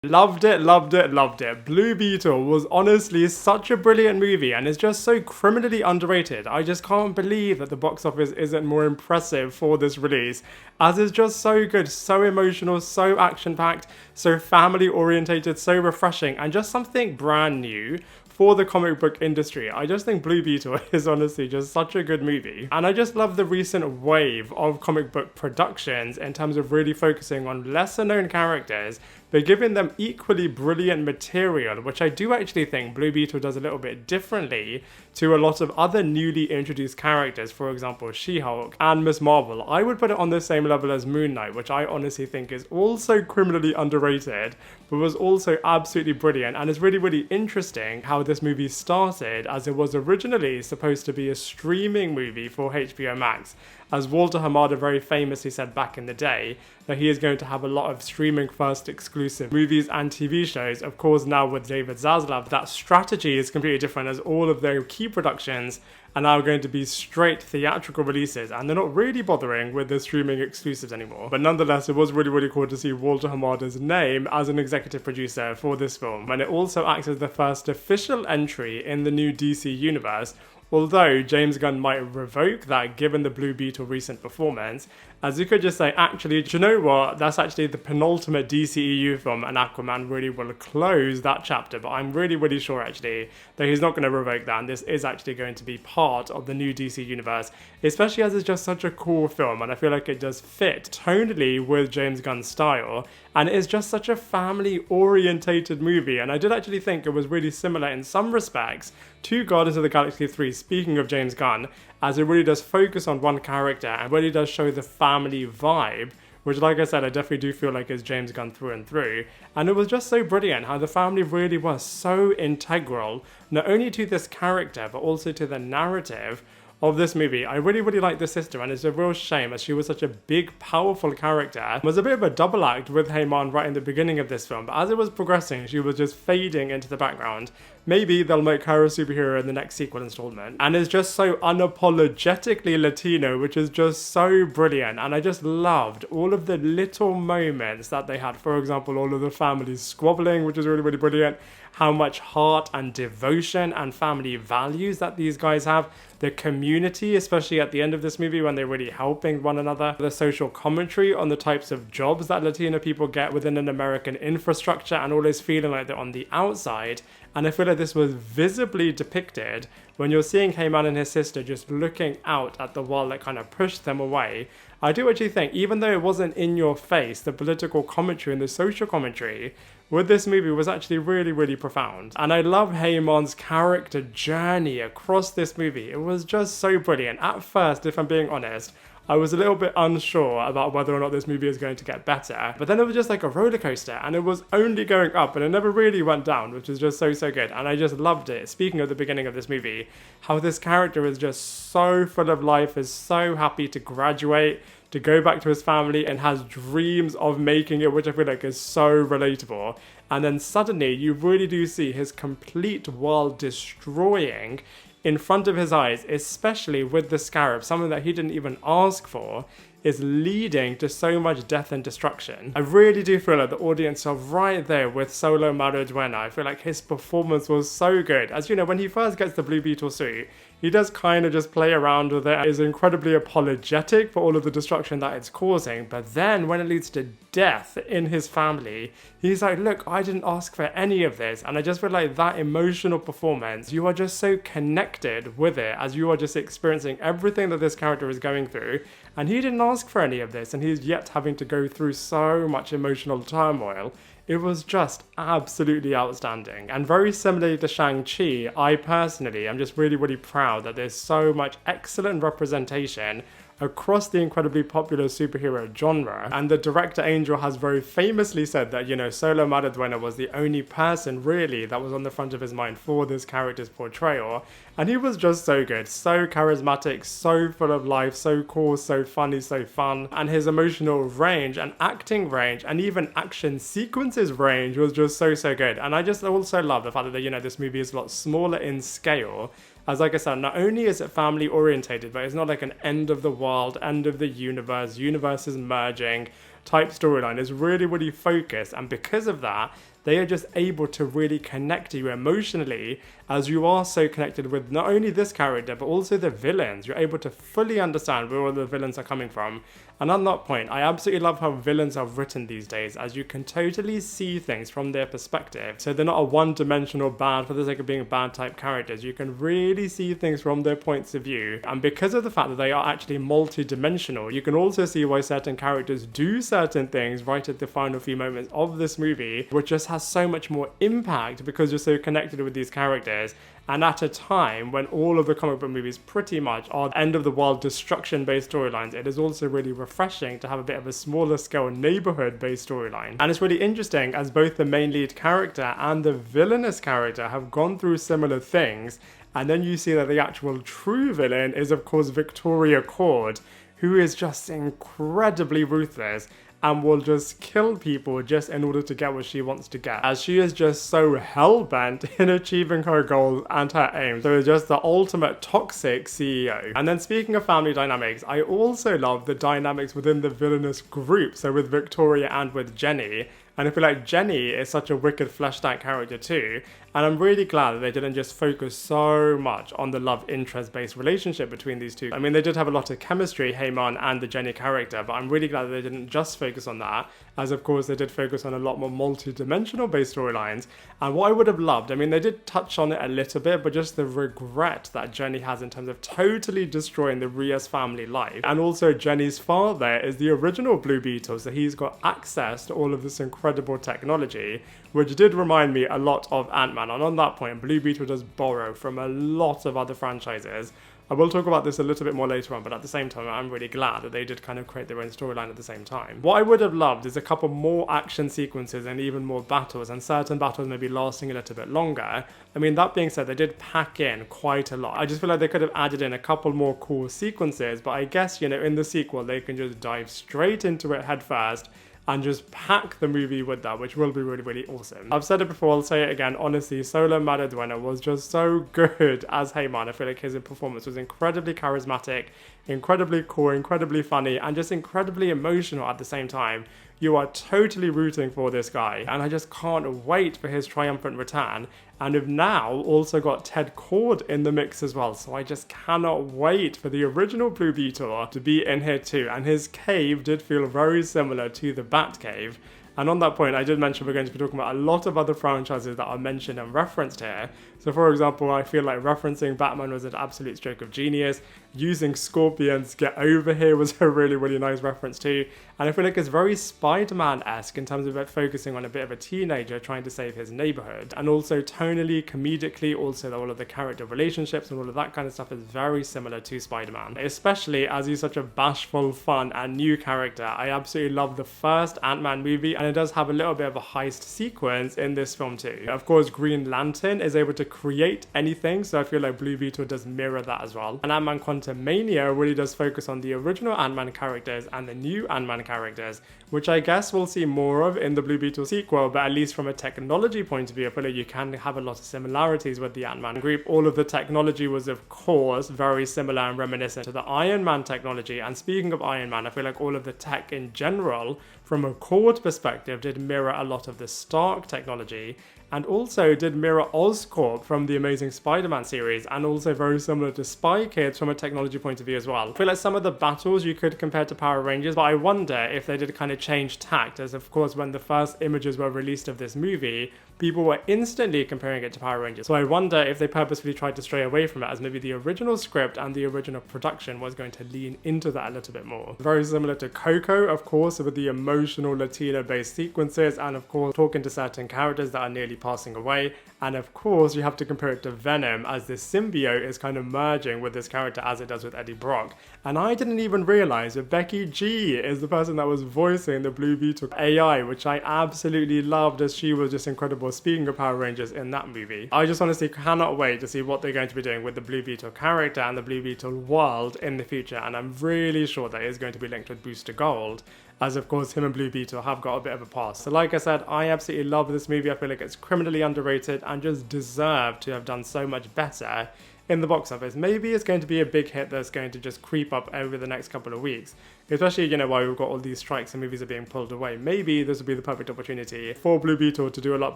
Loved it, loved it, loved it. Blue Beetle was honestly such a brilliant movie and is just so criminally underrated. I just can't believe that the box office isn't more impressive for this release, as it's just so good, so emotional, so action-packed, so family-orientated, so refreshing, and just something brand new for the comic book industry. I just think Blue Beetle is honestly just such a good movie. And I just love the recent wave of comic book productions in terms of really focusing on lesser known characters, but giving them equally brilliant material, which I do actually think Blue Beetle does a little bit differently to a lot of other newly introduced characters, for example She-Hulk and Ms. Marvel. I would put it on the same level as Moon Knight, which I honestly think is also criminally underrated, but was also absolutely brilliant. And it's really, really interesting how this movie started, as it was originally supposed to be a streaming movie for HBO Max, as Walter Hamada very famously said back in the day that he is going to have a lot of streaming first exclusive movies and TV shows. Of course, now with David Zaslav, that strategy is completely different, as all of their key productions are now going to be straight theatrical releases, and they're not really bothering with the streaming exclusives anymore. But nonetheless, it was really, really cool to see Walter Hamada's name as an executive producer for this film, and it also acts as the first official entry in the new DC universe, although James Gunn might revoke that given the Blue Beetle recent performance, as you could just say, actually, do you know what, that's actually the penultimate DCEU film, and Aquaman really will close that chapter. But I'm really, really sure actually that he's not going to revoke that, and this is actually going to be part of the new DC universe, especially as it's just such a cool film, and I feel like it does fit tonally with James Gunn's style, and it is just such a family-orientated movie. And I did actually think it was really similar in some respects to Guardians of the Galaxy 3, speaking of James Gunn, as it really does focus on one character and really does show the family vibe, which, like I said, I definitely do feel like is James Gunn through and through. And it was just so brilliant how the family really was so integral, not only to this character, but also to the narrative of this movie. I really, really like the sister, and it's a real shame as she was such a big, powerful character. It was a bit of a double act with Heyman right in the beginning of this film, but as it was progressing, she was just fading into the background. Maybe they'll make her a superhero in the next sequel installment. And it's just so unapologetically Latino, which is just so brilliant. And I just loved all of the little moments that they had. For example, all of the families squabbling, which is really, really brilliant. How much heart and devotion and family values that these guys have. The community, especially at the end of this movie when they're really helping one another. The social commentary on the types of jobs that Latino people get within an American infrastructure, and always feeling like they're on the outside. And I feel like this was visibly depicted when you're seeing Heyman and his sister just looking out at the wall that kind of pushed them away. I do actually think, even though it wasn't in your face, the political commentary and the social commentary with this movie was actually really, really profound. And I love Heyman's character journey across this movie. It was just so brilliant. At first, if I'm being honest, I was a little bit unsure about whether or not this movie is going to get better, but then it was just like a roller coaster, and it was only going up, and it never really went down, which is just so, so good. And I just loved it. Speaking of the beginning of this movie, how this character is just so full of life, is so happy to graduate, to go back to his family, and has dreams of making it, which I feel like is so relatable. And then suddenly you really do see his complete world destroying in front of his eyes, especially with the Scarab, something that he didn't even ask for, is leading to so much death and destruction. I really do feel like the audience are right there with Solo Mariduena. I feel like his performance was so good. As you know, when he first gets the Blue Beetle suit, he does kind of just play around with it, is incredibly apologetic for all of the destruction that it's causing, but then when it leads to death in his family, he's like, look, I didn't ask for any of this. And I just feel like that emotional performance, you are just so connected with it as you are just experiencing everything that this character is going through, and he didn't ask for any of this, and he's yet having to go through so much emotional turmoil. It was just absolutely outstanding. And very similarly to Shang-Chi, I personally am just really, really proud that there's so much excellent representation across the incredibly popular superhero genre. And the director Angel has very famously said that, you know, Solo Mariduena was the only person really that was on the front of his mind for this character's portrayal. And he was just so good, so charismatic, so full of life, so cool, so funny, so fun. And his emotional range and acting range and even action sequences range was just so, so good. And I just also love the fact that, you know, this movie is a lot smaller in scale. As like I said, not only is it family orientated, but it's not like an end of the world, end of the universes merging type storyline. It's really, really focused, and because of that, they are just able to really connect you emotionally, as you are so connected with not only this character but also the villains. You're able to fully understand where all the villains are coming from. And on that point, I absolutely love how villains are written these days, as you can totally see things from their perspective. So they're not a one-dimensional bad for the sake of being bad type characters. You can really see things from their points of view. And because of the fact that they are actually multi-dimensional, you can also see why certain characters do certain things right at the final few moments of this movie, which just has so much more impact because you're so connected with these characters. And at a time when all of the comic book movies pretty much are end-of-the-world destruction-based storylines, it is also really refreshing to have a bit of a smaller scale neighborhood-based storyline. And it's really interesting as both the main lead character and the villainous character have gone through similar things, and then you see that the actual true villain is of course Victoria Cord, who is just incredibly ruthless and will just kill people just in order to get what she wants to get, as she is just so hell-bent in achieving her goals and her aims. So just the ultimate toxic CEO. And then speaking of family dynamics, I also love the dynamics within the villainous group, so with Victoria and with Jenny. And I feel like Jenny is such a wicked fleshed out character too, and I'm really glad that they didn't just focus so much on the love interest based relationship between these two. I mean, they did have a lot of chemistry, Heyman and the Jenny character, but I'm really glad that they didn't just focus on that, as of course they did focus on a lot more multi-dimensional based storylines. And what I would have loved, I mean, they did touch on it a little bit, but just the regret that Jenny has in terms of totally destroying the Rios family life. And also Jenny's father is the original Blue Beetle, so he's got access to all of this incredible technology, which did remind me a lot of Ant-Man. And on that point, Blue Beetle does borrow from a lot of other franchises. I will talk about this a little bit more later on, but at the same time, I'm really glad that they did kind of create their own storyline at the same time. What I would have loved is a couple more action sequences and even more battles, and certain battles maybe lasting a little bit longer. I mean, that being said, they did pack in quite a lot. I just feel like they could have added in a couple more cool sequences, but I guess, you know, in the sequel, they can just dive straight into it head first and just pack the movie with that, which will be really, really awesome. I've said it before, I'll say it again, honestly, Solo Maladuena was just so good as Heyman. I feel like his performance was incredibly charismatic, incredibly cool, incredibly funny, and just incredibly emotional at the same time. You are totally rooting for this guy, and I just can't wait for his triumphant return. And we've now also got Ted Kord in the mix as well, so I just cannot wait for the original Blue Beetle to be in here too. And his cave did feel very similar to the Batcave. And on that point, I did mention we're going to be talking about a lot of other franchises that are mentioned and referenced here. So for example, I feel like referencing Batman was an absolute stroke of genius. Using Scorpion's Get Over Here was a really, really nice reference too. And I feel like it's very Spider-Man-esque in terms of it focusing on a bit of a teenager trying to save his neighborhood. And also tonally, comedically, also all of the character relationships and all of that kind of stuff is very similar to Spider-Man. Especially as he's such a bashful, fun, and new character. I absolutely love the first Ant-Man movie, and it does have a little bit of a heist sequence in this film too. Of course, Green Lantern is able to create anything, so I feel like Blue Beetle does mirror that as well. And Ant-Man Quantumania really does focus on the original Ant-Man characters and the new Ant-Man characters, which I guess we'll see more of in the Blue Beetle sequel, but at least from a technology point of view, I feel like you can have a lot of similarities with the Ant-Man group. All of the technology was, of course, very similar and reminiscent to the Iron Man technology. And speaking of Iron Man, I feel like all of the tech in general, from a Cord perspective, did mirror a lot of the Stark technology, and also did mirror Oscorp from the Amazing Spider-Man series, and also very similar to Spy Kids from a technology point of view as well. I feel like some of the battles you could compare to Power Rangers, but I wonder if they did kind of change tact, as of course when the first images were released of this movie, people were instantly comparing it to Power Rangers. So I wonder if they purposefully tried to stray away from it, as maybe the original script and the original production was going to lean into that a little bit more. Very similar to Coco, of course, with the emotional Latino-based sequences, and of course talking to certain characters that are nearly passing away. And of course you have to compare it to Venom, as this symbiote is kind of merging with this character as it does with Eddie Brock. And I didn't even realize that Becky G is the person that was voicing the Blue Beetle AI, which I absolutely loved, as she was just incredible. Speaking of Power Rangers in that movie, I just honestly cannot wait to see what they're going to be doing with the Blue Beetle character and the Blue Beetle world in the future. And I'm really sure that is going to be linked with Booster Gold, as of course him and Blue Beetle have got a bit of a past. So like I said, I absolutely love this movie. I feel like it's criminally underrated and just deserved to have done so much better in the box office. Maybe it's going to be a big hit that's going to just creep up over the next couple of weeks. Especially, you know, while we've got all these strikes and movies are being pulled away. Maybe this will be the perfect opportunity for Blue Beetle to do a lot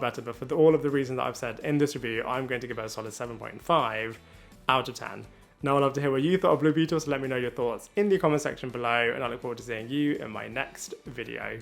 better. But for all of the reasons that I've said in this review, I'm going to give it a solid 7.5 out of 10. Now I'd love to hear what you thought of Blue Beetle, so let me know your thoughts in the comment section below, and I look forward to seeing you in my next video.